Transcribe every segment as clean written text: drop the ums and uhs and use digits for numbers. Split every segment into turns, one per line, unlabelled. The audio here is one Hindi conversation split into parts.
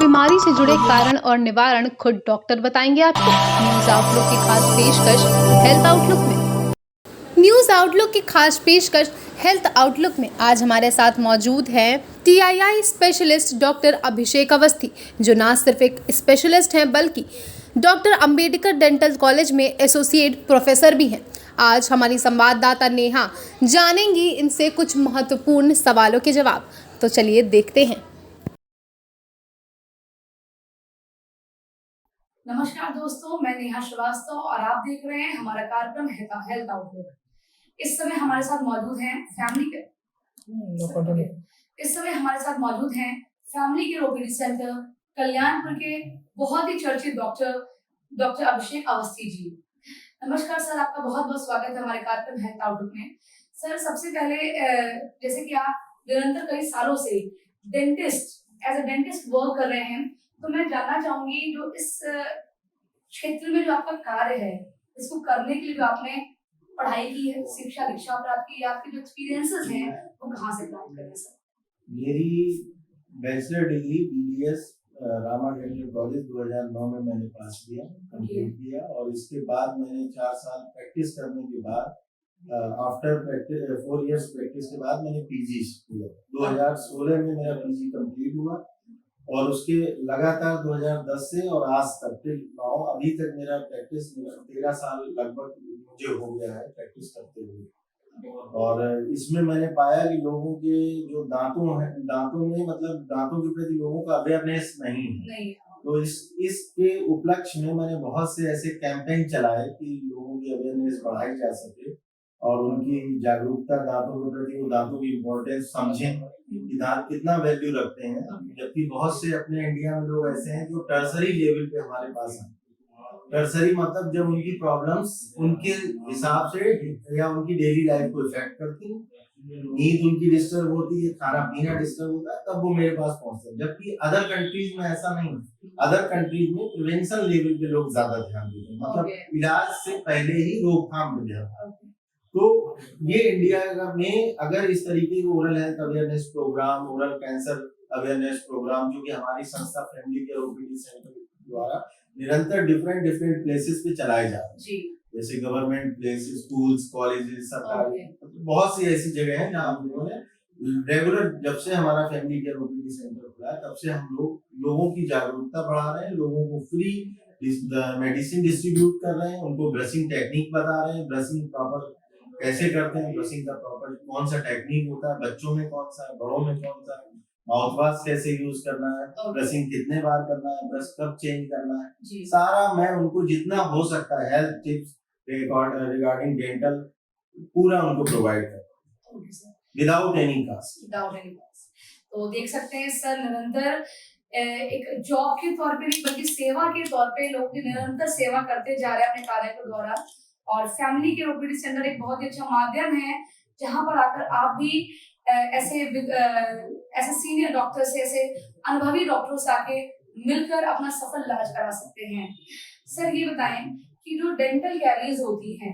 बीमारी से जुड़े कारण और निवारण खुद डॉक्टर बताएंगे आपको। न्यूज आउटलुक की खास पेशकश हेल्थ आउटलुक में। न्यूज आउटलुक की खास पेशकश हेल्थ आउटलुक में आज हमारे साथ मौजूद हैं टीआईआई स्पेशलिस्ट डॉक्टर अभिषेक अवस्थी, जो ना सिर्फ एक स्पेशलिस्ट हैं बल्कि डॉक्टर अंबेडकर डेंटल कॉलेज में एसोसिएट प्रोफेसर भी हैं। आज हमारी संवाददाता नेहा जानेंगी इनसे कुछ महत्वपूर्ण सवालों के जवाब। तो चलिए देखते हैं।
नमस्कार दोस्तों, मैं नेहा श्रीवास्तव और आप देख रहे हैं हमारा कार्यक्रम हेल्थ आउटलुक। इस समय हमारे साथ मौजूद हैं family care OPD centre Kalyanpur के बहुत ही चर्चित डॉक्टर अभिषेक अवस्थी जी। नमस्कार सर, आपका बहुत बहुत स्वागत है हमारे कार्यक्रम हेल्थ आउटलुक में। सर, सबसे पहले जैसे कि आप निरंतर कई सालों से एज अ डेंटिस्ट वर्क कर रहे हैं, तो मैं जानना चाहूंगी जो इस क्षेत्र में जो आपका कार्य है, इसको करने के लिए जो आपने पढ़ाई की है, शिक्षा दीक्षा प्राप्त की, आपके जो एक्सपीरियंसेस हैं वो कहाँ से प्राप्त करे सर?
मेरी bachelor degree BDS Rama dental college 2009 में मैंने पास किया, कंप्लीट किया, और इसके बाद मैंने 4 साल प्रैक्टिस करने के बाद आफ्टर 4 इयर्स प्रैक्टिस के बाद मैंने पीजी किया। 2016 में मेरा पीजी कंप्लीट हुआ और उसके लगातार 2010 से और आज तक टिल नाउ अभी तक मेरा प्रैक्टिस 13 साल लगभग मुझे हो गया है प्रैक्टिस करते हुए। और इसमें मैंने पाया कि लोगों के जो दांतों में मतलब दांतों के प्रति लोगों का अवेयरनेस नहीं है। तो इसके उपलक्ष्य में मैंने बहुत से ऐसे कैंपेन चलाए कि लोगों की अवेयरनेस बढ़ाई जा सके और उनकी जागरूकता दांतों के प्रति, वो दांतों की इम्पोर्टेंस समझें कि दांत कितना वैल्यू रखते हैं। जबकि बहुत से अपने इंडिया में लोग ऐसे हैं जो टर्सरी लेवल पे हमारे पास हैं। टर्सरी मतलब जब उनकी प्रॉब्लम्स उनके हिसाब से या उनकी डेली लाइफ को इफेक्ट करती है, नींद उनकी डिस्टर्ब होती है, खाना पीना डिस्टर्ब होता है, तब वो मेरे पास पहुंचते हैं। जबकि अदर कंट्रीज में ऐसा नहीं है। अदर कंट्रीज में प्रिवेंशन लेवल पे लोग ज्यादा ध्यान देते हैं, मतलब इलाज से पहले ही रोकथाम पे ध्यान। तो ये इंडिया में अगर इस तरीके के oral health awareness programme, oral cancer awareness programme जो कि हमारी संस्था फैमिली केयर ओपीडी सेंटर द्वारा निरंतर डिफरेंट प्लेसेस पे चलाए जा रहे हैं, जैसे गवर्नमेंट प्लेसेस, स्कूल्स, कॉलेजेस, सरकारी बहुत सी ऐसी जगह हैं जहाँ हम लोगों ने रेगुलर, जब से हमारा फैमिली केयर ओपीडी सेंटर खुला है तब से हम लोगों की जागरूकता बढ़ा रहे हैं, लोगों को फ्री मेडिसिन डिस्ट्रीब्यूट कर रहे हैं, उनको ब्रशिंग टेक्निक बता रहे हैं, ब्रशिंग प्रॉपर कैसे करते हैं, ब्रशिंग का प्रॉपर कौन सा टेक्निक होता है, बच्चों में कौन सा है, बड़ों में कौन सा है, माउथ वॉश कैसे यूज करना है, ब्रशिंग कितने बार करना है, ब्रश कब चेंज करना है, सारा मैं उनको जितना हो सकता है हेल्थ टिप्स रिगार्डिंग डेंटल पूरा उनको प्रोवाइड करता हूं विदाउट एनी कास्ट।
तो देख सकते हैं सर, निरंतर एक जॉब के तौर पे नहीं बल्कि सेवा के तौर पे लोग निरंतर सेवा करते जा रहे हैं अपने कार्य के द्वारा। और फैमिली केयर ओपीडी सेंटर एक बहुत ही अच्छा माध्यम है जहां पर आकर आप भी ऐसे सीनियर डॉक्टर से, ऐसे अनुभवी डॉक्टरों से आके मिलकर अपना सफल इलाज करा सकते हैं। सर, ये बताएं कि जो डेंटल कैरीज होती हैं,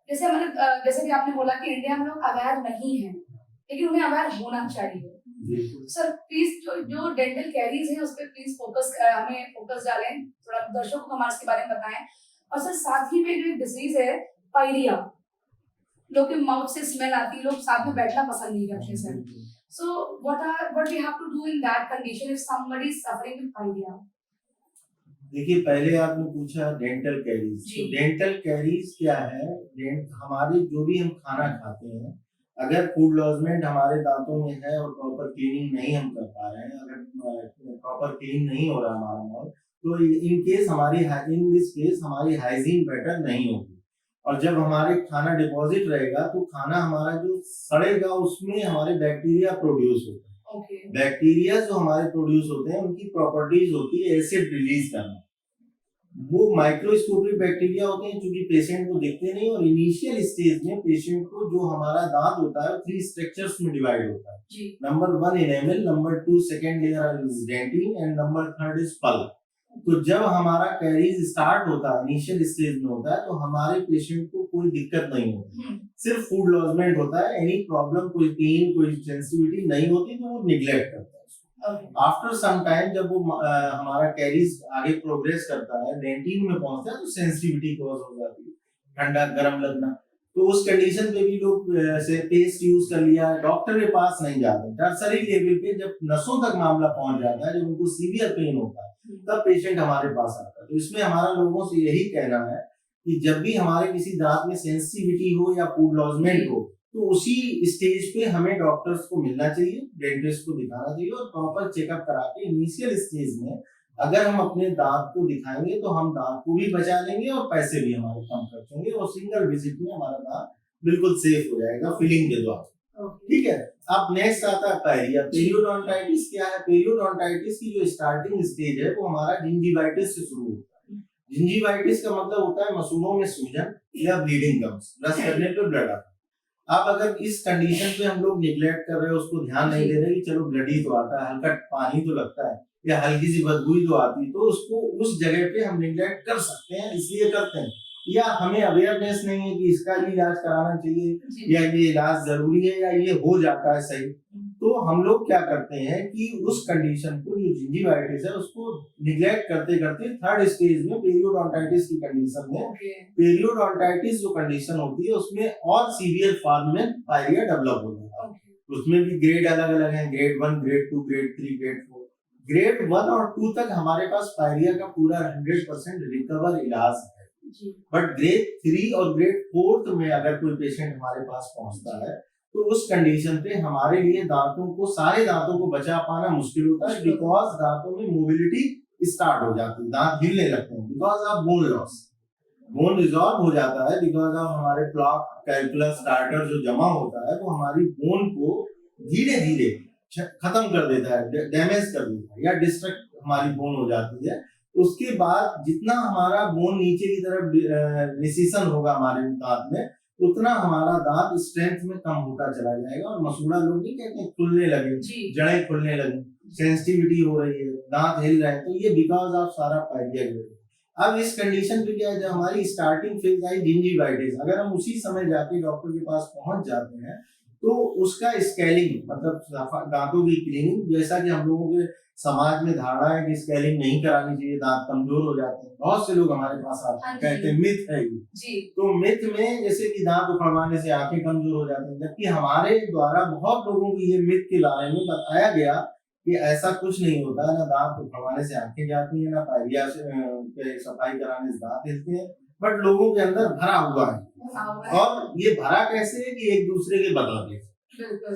जैसे कि आपने बोला कि इंडिया में लोग अवेयर नहीं है, लेकिन उन्हें अवेयर होना चाहिए। सर प्लीज जो डेंटल कैरीज है उस पर प्लीज हमें फोकस डालें, थोड़ा दर्शकों को हमारे इसके बारे में बताएं। और सर साथ ही में जो डिजीज है पायरिया, लोग के माउथ से स्मेल आती है, लोग साथ में बैठना पसंद नहीं करते sir. So what we have to do in that condition if somebody is suffering with pyorrhoea?
देखिए, पहले आपने पूछा डेंटल कैरीज। तो डेंटल कैरीज क्या है? हमारे जो भी हम खाना खाते हैं, अगर फूड लॉजमेंट हमारे दांतों में है और प्रॉपर क्लीनिंग नहीं हम कर पा रहे हैं, अगर प्रॉपर क्लीन नहीं हो रहा हमारा माउथ, तो इन दिस केस हमारी हाइजीन बेटर नहीं होगी। और जब हमारे खाना डिपॉजिट रहेगा तो खाना हमारा जो सड़ेगा उसमें हमारे बैक्टीरिया प्रोड्यूस होते हैं। बैक्टीरिया जो हमारे प्रोड्यूस होते हैं उनकी प्रॉपर्टीज होती है एसिड रिलीज करना। वो माइक्रोस्कोपिक बैक्टीरिया होते हैं जो कि पेशेंट को दिखते नहीं, और इनिशियल स्टेज में पेशेंट को जो हमारा दांत होता है 3 स्ट्रक्चर्स में डिवाइड होता है। Number 1 enamel, number 2 second layer is dentine and number 3 is pulp. तो जब हमारा कैरीज स्टार्ट होता है, इनिशियल स्टेज में होता है, तो हमारे पेशेंट को कोई दिक्कत नहीं होती, सिर्फ फूड लॉजमेंट होता है। एनी प्रॉब्लम, कोई पेन, कोई सेंसिटिविटी नहीं होती, तो वो निग्लेक्ट करता है। आफ्टर सम टाइम जब वो हमारा कैरीज आगे प्रोग्रेस करता है, डेंटिन में पहुंचता है, तो सेंसिटिविटी कॉज हो जाती है, ठंडा गर्म लगना। तो उस कंडीशन पे भी लोग से पेस्ट यूज कर लिया, डॉक्टर के पास नहीं जाते। टर्सरी लेवल पे जब नसों तक मामला पहुंच जाता है, जब उनको सीवियर पेन होता है, तब पेशेंट हमारे पास आता है। तो इसमें हमारा लोगों से यही कहना है कि जब भी हमारे किसी दांत में सेंसिटिविटी हो या फूड लॉजमेंट हो, तो उसी स्टेज पे हमें डॉक्टर्स को मिलना चाहिए, डेंटिस्ट को दिखाना चाहिए और प्रॉपर चेकअप करा के इनिशियल स्टेज में अगर हम अपने दांत को दिखाएंगे तो हम दांत को भी बचा लेंगे और पैसे भी हमारे कम खर्च होंगे और सिंगल विजिट में हमारा दांत बिल्कुल सेफ हो जाएगा फिलिंग के द्वारा। ठीक है। अब नेक्स्ट आता है पायरिया। पेरियोडोंटाइटिस क्या है? पेरियोडोंटाइटिस की जो स्टार्टिंग स्टेज है वो हमारा जिंजिवाइटिस से शुरू होता है। जिंजिवाइटिस का मतलब होता है मसूड़ों में सूजन या ब्लीडिंग कम्स, ब्रश करने पे ब्लड आता है। अब अगर इस कंडीशन पे हम लोग निग्लेक्ट कर रहे हैं, उसको ध्यान नहीं दे रहे कि चलो ब्लड ही तो आता है, हल्का पानी तो लगता है या हल्की सी बदबू तो आती है, तो उसको उस जगह पे हम निग्लेक्ट कर सकते हैं, इसलिए करते हैं। या हमें अवेयरनेस नहीं है कि इसका भी इलाज कराना चाहिए या ये इलाज जरूरी है या ये हो जाता है सही, तो हम लोग क्या करते हैं कि उस कंडीशन को, जो जिंजिवाइटिस है, उसको निग्लेक्ट करते करते थर्ड स्टेज में पेरियोडोंटाइटिस की कंडीशन में, पेरियोडोंटाइटिस जो कंडीशन होती है उसमें और सीवियर फॉर्म में पायरिया डेवलप हो जाता है। उसमें भी ग्रेड अलग अलग हैं, grade 1, grade 2, grade 3, grade 4। Grade 1 और 2 तक हमारे पास पायरिया का पूरा 100% रिकवर इलाज है। बट ग्रेड 3 और ग्रेड 4 में अगर कोई पेशेंट हमारे पास पहुंचता है तो उस कंडीशन पे हमारे लिए दांतों को, सारे दांतों को बचा पाना मुश्किल होता है, बिकॉज दांतों में मोबिलिटी स्टार्ट हो जाती है, दांत हिलने लगते हैं because of bone loss. Bone resolve हो जाता है बिकॉज ऑफ हमारे प्लाक, कैल्कुलस, टार्टर जो जमा होता है वो हमारी बोन को धीरे धीरे खत्म कर देता है, डैमेज कर देता है या डिस्ट्रक्ट हमारी बोन हो जाती है। उसके बाद जितना हमारा बोन नीचे की तरफ रिसीशन होगा हमारे दांत में, उतना हमारा दांत स्ट्रेंथ में कम होता चला जाएगा और मसूड़ा लोग नहीं कहते खुलने लगे, जड़ें खुलने लगी, सेंसिटिविटी हो रही है, दांत हिल रहे हैं, तो ये बिकॉज ऑफ सारा पायरिया ग्रेड। अब इस कंडीशन पे क्या है, जब हमारी स्टार्टिंग फेज आई जिंजिवाइटिस, अगर हम उसी समय जाके डॉक्टर के पास पहुंच जाते हैं तो उसका स्केलिंग, मतलब दांतों की क्लीनिंग, जैसा कि हम लोगों के समाज में धारणा है कि स्केलिंग नहीं करानी चाहिए, दांत कमजोर हो जाते हैं, बहुत से लोग हमारे पास आते हैं कहते हैं मिथ है ये। तो मिथ में जैसे कि दांत उखड़वाने से आंखें कमजोर हो जाती हैं, जबकि हमारे द्वारा बहुत लोगों को ये मिथ के बारे में बताया गया कि ऐसा कुछ नहीं होता है, ना दांत उखड़वाने से आंखें जाती है, ना पायरिया से सफाई कराने से दांत हिलते हैं, बट लोगों के अंदर भरा हुआ है। और ये भरा कैसे है कि एक दूसरे के बदलाव,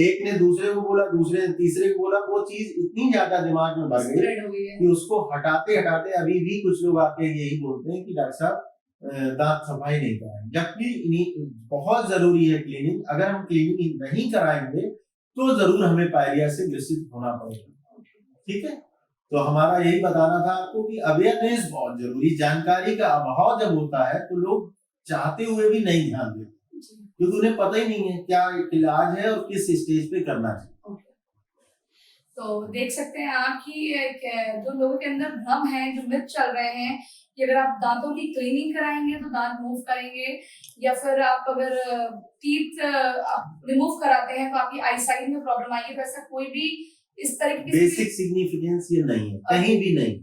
एक ने दूसरे को बोला, दूसरे ने तीसरे को बोला, वो चीज इतनी ज्यादा दिमाग में भर गई कि उसको हटाते हटाते अभी भी कुछ लोग आके यही बोलते हैं कि डॉक्टर साहब दांत सफाई नहीं कराएंगे, जबकि बहुत जरूरी है क्लीनिंग। अगर हम क्लीनिंग नहीं कराएंगे तो जरूर हमें पायरिया से ग्रसित होना पड़ेगा। ठीक है, तो हमारा यही बताना था आपको कि अवेयरनेस बहुत जरूरी, जानकारी का अभाव जब होता है तो लोग चाहते हुए भी नहीं ध्यान देते क्योंकि उन्हें पता ही नहीं है क्या इलाज है और किस स्टेज पे करना चाहिए।
तो देख सकते हैं आप कि जो लोगों के अंदर भ्रम है, जो मिथ चल रहे हैं कि अगर आप दांतों की क्लीनिंग कराएंगे तो दांत मूव करेंगे, या फिर आप अगर टीथ रिमूव कराते हैं तो आपकी आई साइट में प्रॉब्लम आएगी, तो ऐसा कोई भी इस तरह की
बेसिक सिग्निफिकेंस ये नहीं है, कहीं भी नहीं।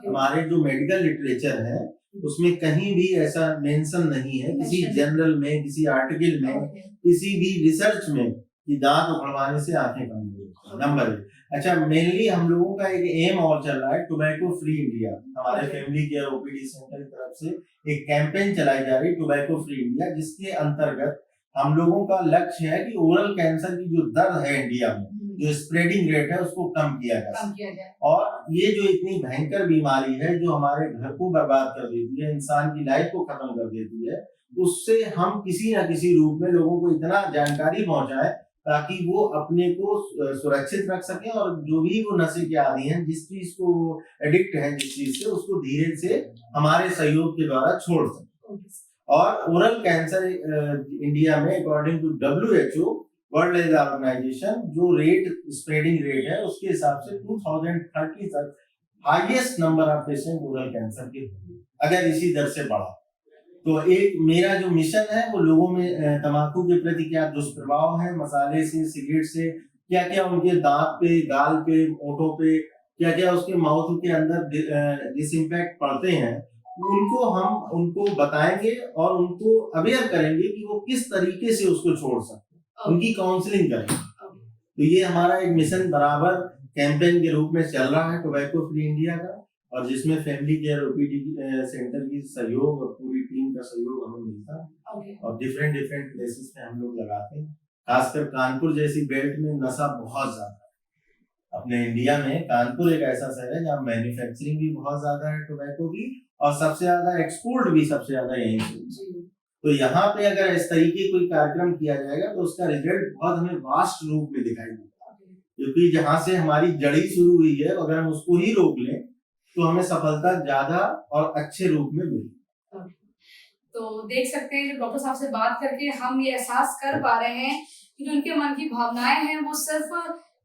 हमारे जो मेडिकल लिटरेचर है उसमें कहीं भी ऐसा मेंशन नहीं है, किसी जर्नल में, किसी आर्टिकल में, किसी भी रिसर्च में कि दांत उखड़वाने से आंखें कमजोर। नंबर 1। अच्छा, मेनली हम लोगों का एक एम और चल रहा है टोबैको फ्री इंडिया। हमारे फैमिली केयर ओपीडी सेंटर की तरफ से एक कैंपेन चलाई जा रही है टोबैको फ्री इंडिया, जिसके अंतर्गत हम लोगों का लक्ष्य है कि ओरल कैंसर की जो दर है इंडिया में, जो स्प्रेडिंग रेट है, उसको कम किया जाए। और ये जो इतनी भयंकर बीमारी है जो हमारे घर को बर्बाद कर देती है, इंसान की लाइफ को खत्म कर देती है, उससे हम किसी न किसी रूप में लोगों को इतना जानकारी पहुंचाए ताकि वो अपने को सुरक्षित रख सके और जो भी वो नशे के आदी हैं, जिस चीज को एडिक्ट है, जिस चीज से, उसको धीरे से हमारे सहयोग के द्वारा छोड़ सके। और ओरल कैंसर इंडिया में according to WHO world health organisation जो रेट, स्प्रेडिंग रेट है, उसके हिसाब से 2030 तक highest number of patient oral cancer के होंगे अगर इसी दर से बढ़ा। तो एक मेरा जो मिशन है वो लोगों में तंबाकू के प्रति क्या दुष्प्रभाव है, मसाले से, सिगरेट से क्या क्या उनके दांत पे, गाल पे, होठों पे क्या क्या उसके माउथ के अंदर डिसइम्पैक्ट पड़ते हैं, उनको बताएंगे और उनको अवेयर करेंगे कि वो किस तरीके से उसको छोड़ सकते हैं, उनकी काउंसलिंग करेंगे। तो ये हमारा एक मिशन बराबर कैंपेन के रूप में चल रहा है टोबैको फ्री इंडिया का, और जिसमें फैमिली केयर ओपीडी सेंटर की सहयोग और पूरी टीम का सहयोग हमें मिलता है। और डिफरेंट डिफरेंट प्लेसेस में हम लोग लगाते हैं। खासकर कानपुर जैसी बेल्ट में नशा बहुत ज्यादा है। अपने इंडिया में कानपुर एक ऐसा शहर है जहाँ मैन्युफैक्चरिंग भी बहुत ज्यादा है टोबैको की, और सबसे ज्यादा एक्सपोर्ट भी सबसे ज्यादा यहीं से। तो यहाँ पे अगर इस तरीके कोई कार्यक्रम किया जाएगा तो उसका रिजल्ट बहुत हमें वास्ट रूप में दिखाई देगा, क्योंकि जहाँ से हमारी जड़ी शुरू हुई है अगर हम उसको ही रोक लें तो हमें सफलता ज्यादा और अच्छे रूप में मिलेगी।
तो देख सकते हैं जो डॉक्टर साहब से बात करके हम ये एहसास कर पा रहे हैं कि जो उनके मन की भावनाएं हैं वो सिर्फ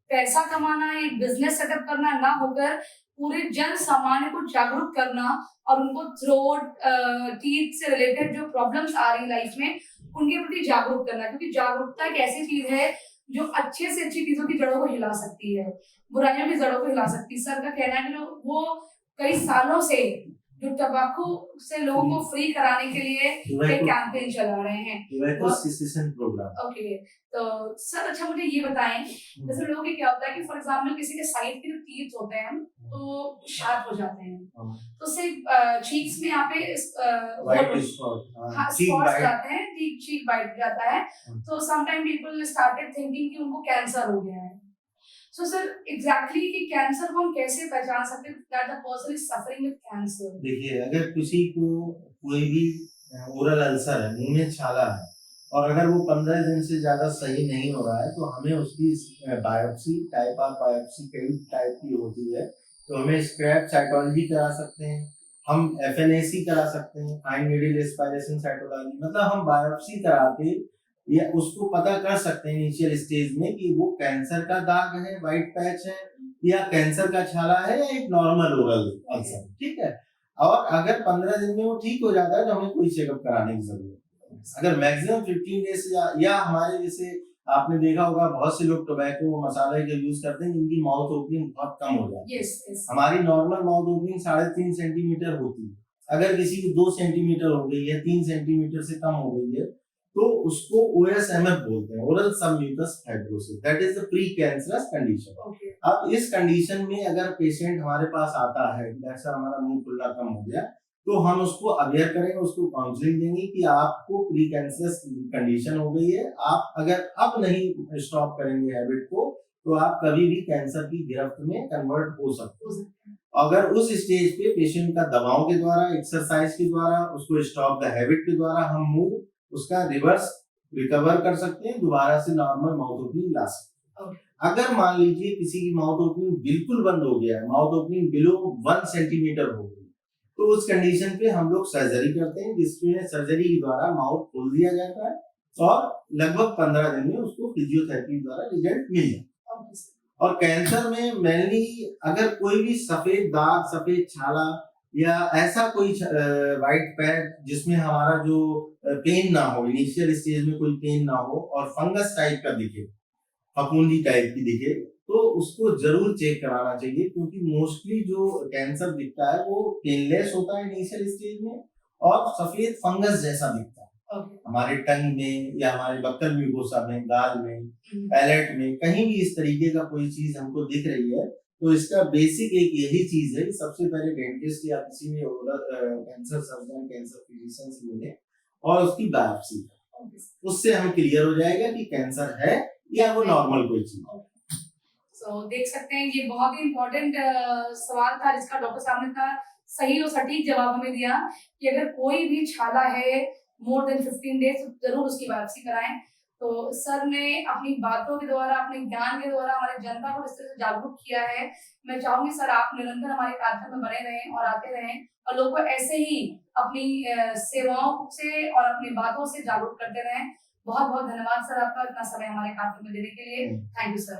पैसा कमाना, एक बिजनेस सेटअप करना ना होकर पूरे जन सामान्य को जागरूक करना और उनको थ्रोट, टीथ से रिलेटेड जो प्रॉब्लम्स आ रही लाइफ में उनके प्रति जागरूक करना, क्योंकि जागरूकता एक ऐसी चीज है जो अच्छे से अच्छी चीजों की जड़ों को हिला सकती है, बुराइयों की जड़ों को हिला सकती है। सर का कहना है कि वो कई सालों से जो टबाको से लोगों को फ्री कराने के लिए एक कैंपेन चला रहे हैं,
प्रोग्राम।
ओके, तो सर अच्छा मुझे ये बताएं, जैसे लोगों की क्या होता है कि फॉर एग्जांपल किसी के साइड के जो टीथ होते हैं तो शार्प हो जाते हैं, तो उससे चीक्स में यहाँ पे स्पॉट्स जाते हैं, चीक बाइट जाता है, तो समटाइम पीपल स्टार्टेड थिंकिंग कि उनको कैंसर हो गया है। So sir, exactly कि कैंसर को हम कैसे पहचान सकते हैं that the person is suffering with cancer?
देखिए, अगर किसी को कोई भी ओरल अल्सर है, मुंह में छाला है, और अगर वो 15 दिन से ज्यादा सही नहीं हो रहा है तो हमें उसकी बायोप्सी, टाइप ऑफ बायोप्सी कई टाइप की होती है, तो हमें स्क्रैप साइटोलॉजी करा सकते हैं, हम एफएनएसी करा सकते हैं, फाइन नीडल एस्पायरेशन साइटोलॉजी, मतलब हम बायोप्सी करा के या उसको पता कर सकते हैं इनिशियल स्टेज में कि वो कैंसर का दाग है, वाइट पैच है, या कैंसर का छाला है, या एक नॉर्मल ओरल अल्सर, ठीक है। और अगर 15 दिन में वो ठीक हो जाता है तो हमें कोई चेकअप कराने की जरूरत नहीं। अगर मैक्सिमम 15 डेज या हमारे जैसे आपने देखा होगा बहुत से लोग टोबैको मसाले के यूज करते हैं जिनकी माउथ ओपनिंग बहुत कम हो जाती है। हमारी नॉर्मल माउथ ओपनिंग 3.5 सेंटीमीटर होती है, अगर किसी की 2 सेंटीमीटर हो गई है, 3 सेंटीमीटर से कम हो गई है तो उसको OSMF बोलते हैं, oral submucous fibrosis, that is the pre cancerous condition. अब इस कंडीशन में अगर पेशेंट हमारे पास आता है, जैसा हमारा मुंह खुला कम हो गया, तो हम उसको अवेयर करेंगे, उसको काउंसलिंग देंगे कि आपको प्री कैंसरस कंडीशन हो गई है, आप अगर अब नहीं स्टॉप करेंगे हैबिट को तो आप कभी भी कैंसर की गिरफ्त में कन्वर्ट हो सकते हैं। अगर उस स्टेज पे पेशेंट का दवाओं के द्वारा, एक्सरसाइज के द्वारा, उसको स्टॉप द हैबिट के द्वारा हम मुंह उसका रिवर्स रिकवर कर सकते हैं, दोबारा से नॉर्मल माउथ ओपनिंग ला सकते हैं। अगर मान लीजिए किसी की माउथ ओपनिंग बिल्कुल बंद हो गया है, माउथ ओपनिंग बिलो 1 सेंटीमीटर हो गई, तो उस कंडीशन पे हम लोग सर्जरी करते हैं, जिसमें सर्जरी के द्वारा माउथ खोल दिया जाता है और लगभग 15 दिन में उसको फिजियोथेरेपी द्वारा रिजल्ट मिल जाता है। और कैंसर में मेनली अगर कोई भी सफेद दाग, सफेद छाला या ऐसा कोई वाइट पैच जिसमें हमारा जो पेन ना हो, इनिशियल स्टेज में कोई पेन ना हो और फंगस टाइप का दिखे, फफूंदी टाइप की दिखे, तो उसको जरूर चेक कराना चाहिए, क्योंकि मोस्टली जो कैंसर दिखता है वो पेनलेस होता है इनिशियल स्टेज में और सफेद फंगस जैसा दिखता है। हमारे टंग में या हमारे बक्कल म्यूकोसा में, गाल में, पैलेट में, कहीं भी इस तरीके का कोई चीज हमको दिख रही है तो इसका बेसिक एक यही चीज है कि सबसे पहले डेंटिस्ट या किसी भी कैंसर सर्जन, कैंसर फिजिशियन से मिले और उसकी बायोप्सी, उससे हमें क्लियर हो जाएगा कि कैंसर है या वो नॉर्मल कोई चीज है।
तो देख सकते हैं ये बहुत ही इम्पोर्टेंट सवाल था जिसका डॉक्टर साहब ने इतना सही और सटीक जवाब हमें दिया कि अगर कोई भी छाला है मोर देन 15 डेज तो जरूर उसकी बायोप्सी कराएं। तो सर ने अपनी बातों के द्वारा, अपने ज्ञान के द्वारा हमारे जनता को इस तरह से जागरूक किया है। मैं चाहूंगी सर आप निरंतर हमारे कार्यक्रम में बने रहें और आते रहें और लोगों को ऐसे ही अपनी सेवाओं से और अपनी बातों से जागरूक करते रहें। बहुत बहुत धन्यवाद सर आपका इतना समय हमारे कार्यक्रम में देने के लिए। Thank you sir.